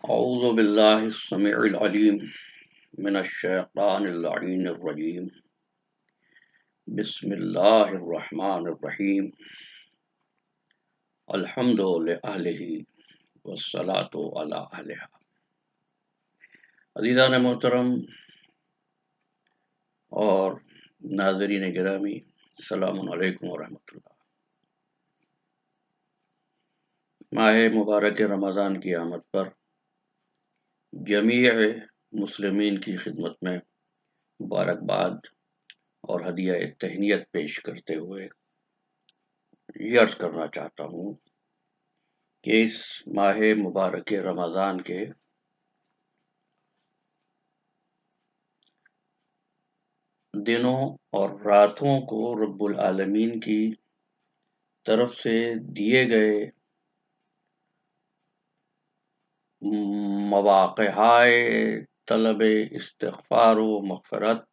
أعوذ بالله السميع العليم من الشيطان اللعين الرجيم بسم الله الرحمن الرحيم الحمد لأهله والصلاة على أهلها. عزیزان محترم اور ناظرین گرامی، السلام علیکم ورحمۃ اللہ. ماہ مبارک رمضان کی آمد پر جمیع مسلمین کی خدمت میں مبارکباد اور ہدیہ تہنیت پیش کرتے ہوئے یہ عرض کرنا چاہتا ہوں کہ اس ماہ مبارک رمضان کے دنوں اور راتوں کو رب العالمین کی طرف سے دیے گئے مواقع طلب استغفار و مغفرت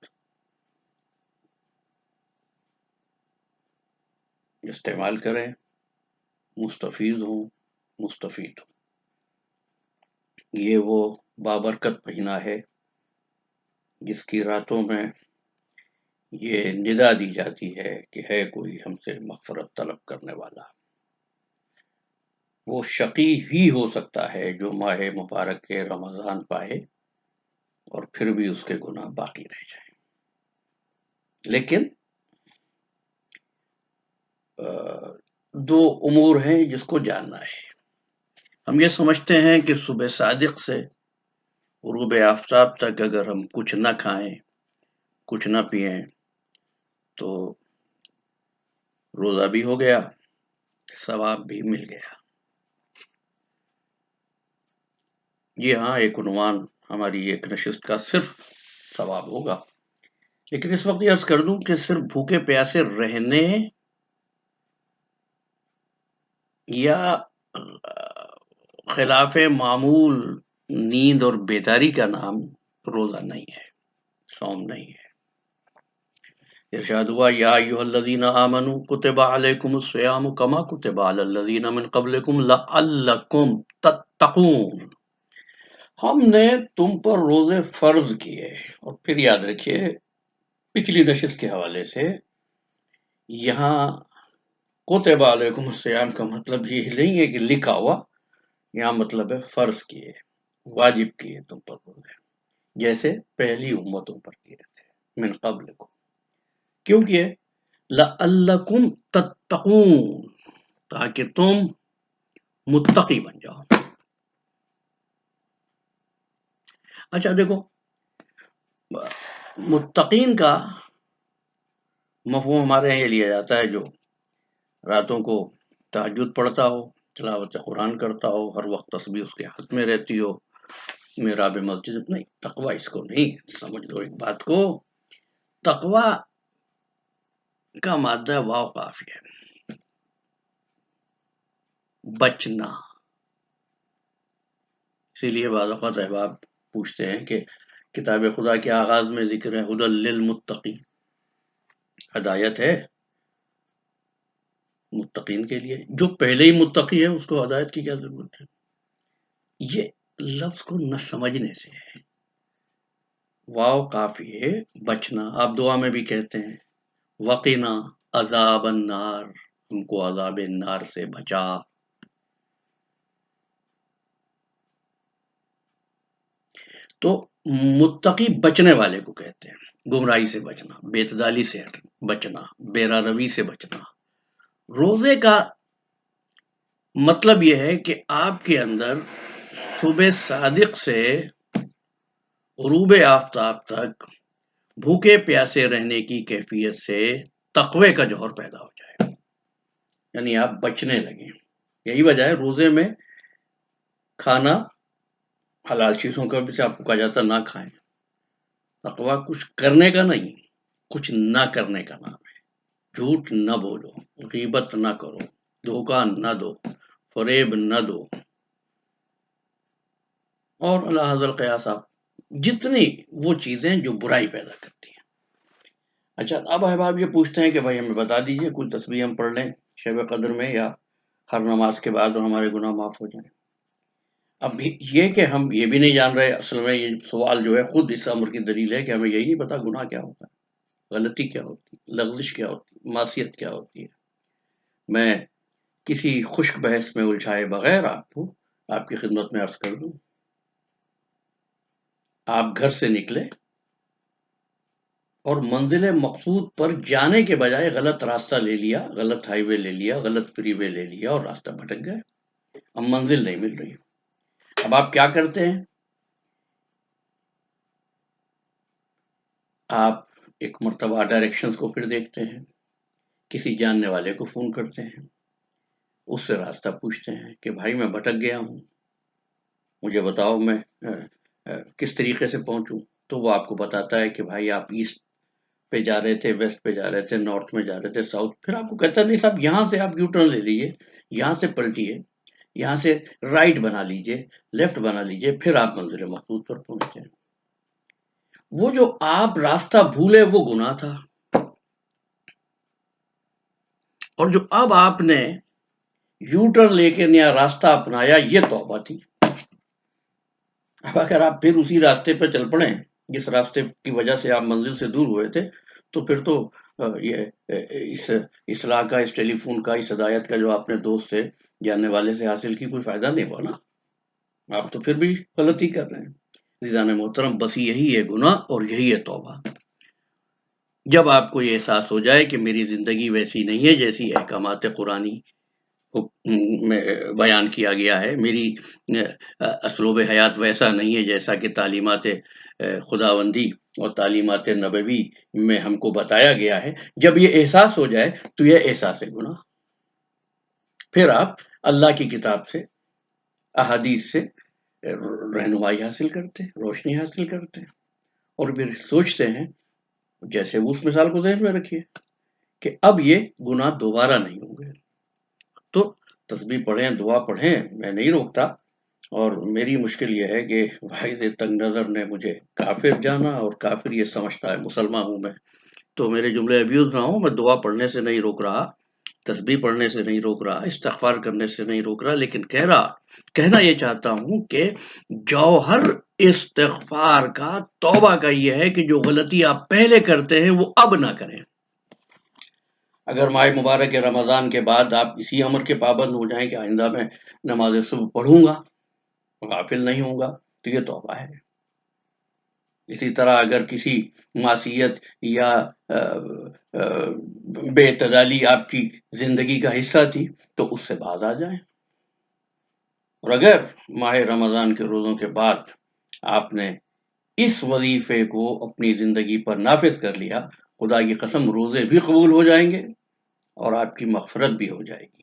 استعمال کریں، مستفید ہوں. یہ وہ بابرکت مہینہ ہے جس کی راتوں میں یہ ندا دی جاتی ہے کہ ہے کوئی ہم سے مغفرت طلب کرنے والا. وہ شقی ہی ہو سکتا ہے جو ماہ مبارک کے رمضان پائے اور پھر بھی اس کے گناہ باقی رہ جائیں. لیکن دو امور ہیں جس کو جاننا ہے. ہم یہ سمجھتے ہیں کہ صبح صادق سے غروب آفتاب تک اگر ہم کچھ نہ کھائیں، کچھ نہ پئیں تو روزہ بھی ہو گیا، ثواب بھی مل گیا. یہ ہاں ایک عنوان ہماری ایک نشست کا صرف ثواب ہوگا. لیکن اس وقت یہ عرض کر دوں کہ صرف بھوکے پیاسے رہنے یا خلاف معمول نیند اور بیداری کا نام روزہ نہیں ہے، صوم نہیں ہے. ارشاد ہوا یا ایھا الذین آمنوا کتب علیکم الصیام کما کتب علی الذین من قبلکم لعلکم تتقون. ہم نے تم پر روزے فرض کیے. اور پھر یاد رکھیے پچھلی نشست کے حوالے سے یہاں کتب علیکم الصیام کا مطلب یہ نہیں ہے کہ لکھا ہوا، یہاں مطلب ہے فرض کیے، واجب کیے تم پر روزے، جیسے پہلی امتوں پر کیے تھے من قبلکم. کیوں کیے؟ لعلکم تتقون، تاکہ تم متقی بن جاؤ. اچھا دیکھو، متقین کا مفہوم ہمارے یہاں یہ لیا جاتا ہے جو راتوں کو تہجد پڑھتا ہو، تلاوت قرآن کرتا ہو، ہر وقت تسبیح اس کے ہاتھ میں رہتی ہو، محراب مسجد. نہیں، تقوی اس کو نہیں. سمجھ لو ایک بات کو، تقوی کا مادہ واو قاف ہے، بچنا. اسی لیے بعض اوقات احباب پوچھتے ہیں کہ کتاب خدا کے آغاز میں ذکر ہے ھدی للمتقین، ہدایت ہے متقین کے لیے. جو پہلے ہی متقی ہے اس کو ہدایت کی کیا ضرورت ہے؟ یہ لفظ کو نہ سمجھنے سے ہے. واو کافی ہے، بچنا. آپ دعا میں بھی کہتے ہیں وقنا عذاب النار، ہم کو عذاب النار سے بچا. تو متقی بچنے والے کو کہتے ہیں، گمراہی سے بچنا، بے اعتدالی سے بچنا، بے روی سے بچنا. روزے کا مطلب یہ ہے کہ آپ کے اندر صبح صادق سے غروب آفتاب تک بھوکے پیاسے رہنے کی کیفیت سے تقوی کا جوہر پیدا ہو جائے، یعنی آپ بچنے لگیں. یہی وجہ ہے روزے میں کھانا حلال چیزوں کا بھی آپ کو کہا جاتا نہ کھائیں. تقوی کچھ کرنے کا نہیں، کچھ نہ کرنے کا نام ہے. جھوٹ نہ بولو، غیبت نہ کرو، دھوکہ نہ دو، فریب نہ دو، اور اللہ حضر قیاسا جتنی وہ چیزیں جو برائی پیدا کرتی ہیں. اچھا، اب احباب یہ پوچھتے ہیں کہ بھائی ہمیں بتا دیجئے کچھ تسبیح ہم پڑھ لیں شب قدر میں یا ہر نماز کے بعد اور ہمارے گناہ معاف ہو جائیں. اب یہ کہ ہم یہ بھی نہیں جان رہے، اصل میں یہ سوال جو ہے خود اس امر کی دلیل ہے کہ ہمیں یہی نہیں پتا گناہ کیا ہوتا ہے، غلطی کیا ہوتی ہے، لغزش کیا ہوتی ہے، معصیت کیا ہوتی ہے۔ میں کسی خشک بحث میں الجھائے بغیر آپ کی خدمت میں عرض کر دوں، آپ گھر سے نکلے اور منزل مقصود پر جانے کے بجائے غلط راستہ لے لیا، غلط ہائی وے لے لیا، غلط فری وے لے لیا اور راستہ بھٹک گئے، اب منزل نہیں مل رہی۔ اب آپ کیا کرتے ہیں؟ آپ ایک مرتبہ ڈائریکشنز کو پھر دیکھتے ہیں، کسی جاننے والے کو فون کرتے ہیں، اس سے راستہ پوچھتے ہیں کہ بھائی میں بھٹک گیا ہوں، مجھے بتاؤ میں کس طریقے سے پہنچوں؟ تو وہ آپ کو بتاتا ہے کہ بھائی آپ ایسٹ پہ جا رہے تھے، ویسٹ پہ جا رہے تھے، نارتھ میں جا رہے تھے، ساؤتھ۔ پھر آپ کو کہتا ہے نہیں صاحب یہاں سے آپ یو ٹرن لے لیجیے، یہاں سے پلٹیے، یہاں سے رائٹ بنا لیجیے، لیفٹ بنا لیجیے، پھر آپ منزل مقصود پر پہنچتے ہیں۔ وہ جو آپ راستہ بھولے وہ گناہ تھا، اور جو اب آپ نے یو ٹرن لے کے نیا راستہ اپنایا یہ توبہ تھی۔ اب اگر آپ پھر اسی راستے پہ چل پڑیں جس راستے کی وجہ سے آپ منزل سے دور ہوئے تھے، تو پھر تو یہ اس اصلاح کا، اس ٹیلی فون کا، اس ہدایت کا جو آپ نے دوست سے، جاننے والے سے حاصل کی، کوئی فائدہ نہیں ہوا نا، آپ تو پھر بھی غلطی کر رہے ہیں۔ عزیزان محترم، بس یہی ہے گناہ اور یہی ہے توبہ۔ جب آپ کو یہ احساس ہو جائے کہ میری زندگی ویسی نہیں ہے جیسی احکامات قرآنی میں بیان کیا گیا ہے، میری اسلوب حیات ویسا نہیں ہے جیسا کہ تعلیمات خداوندی اور تعلیمات نبوی میں ہم کو بتایا گیا ہے، جب یہ احساس ہو جائے تو یہ احساس گناہ، پھر آپ اللہ کی کتاب سے، احادیث سے رہنمائی حاصل کرتے، روشنی حاصل کرتے، اور پھر سوچتے ہیں، جیسے وہ اس مثال کو ذہن میں رکھیے کہ اب یہ گناہ دوبارہ نہیں ہوں گے۔ تو تسبیح پڑھیں، دعا پڑھیں، میں نہیں روکتا، اور میری مشکل یہ ہے کہ بھائی سے تنگ نظر نے مجھے کافر جانا، اور کافر یہ سمجھتا ہے مسلمان ہوں میں، تو میرے جملے ابیوز نہ ہوں، میں دعا پڑھنے سے نہیں روک رہا، تسبیح پڑھنے سے نہیں روک رہا، استغفار کرنے سے نہیں روک رہا، لیکن کہنا یہ چاہتا ہوں کہ جوہر استغفار کا، توبہ کا یہ ہے کہ جو غلطی آپ پہلے کرتے ہیں وہ اب نہ کریں۔ اگر ماہ مبارک رمضان کے بعد آپ اسی امر کے پابند ہو جائیں کہ آئندہ میں نماز صبح پڑھوں گا، غافل نہیں ہوں گا، تو یہ توبہ ہے۔ اسی طرح اگر کسی معصیت یا بے اعتدالی آپ کی زندگی کا حصہ تھی تو اس سے باز آ جائیں، اور اگر ماہ رمضان کے روزوں کے بعد آپ نے اس وظیفے کو اپنی زندگی پر نافذ کر لیا، خدا کی قسم روزے بھی قبول ہو جائیں گے اور آپ کی مغفرت بھی ہو جائے گی۔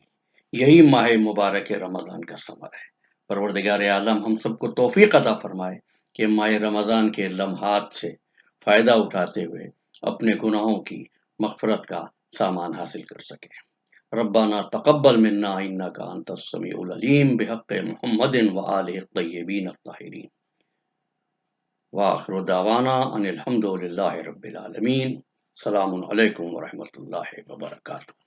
یہی ماہ مبارک رمضان کا ثمر ہے۔ پروردگار عالم ہم سب کو توفیق عطا فرمائے کہ ماہ رمضان کے لمحات سے فائدہ اٹھاتے ہوئے اپنے گناہوں کی مغفرت کا سامان حاصل کر سکیں۔ ربنا تقبل منا انک انت السمیع العلیم بحق محمد وآلہ الطیبین الطاہرین، وآخر دعوانا ان الحمد للہ رب العالمین۔ السلام علیکم ورحمۃ اللہ وبرکاتہ۔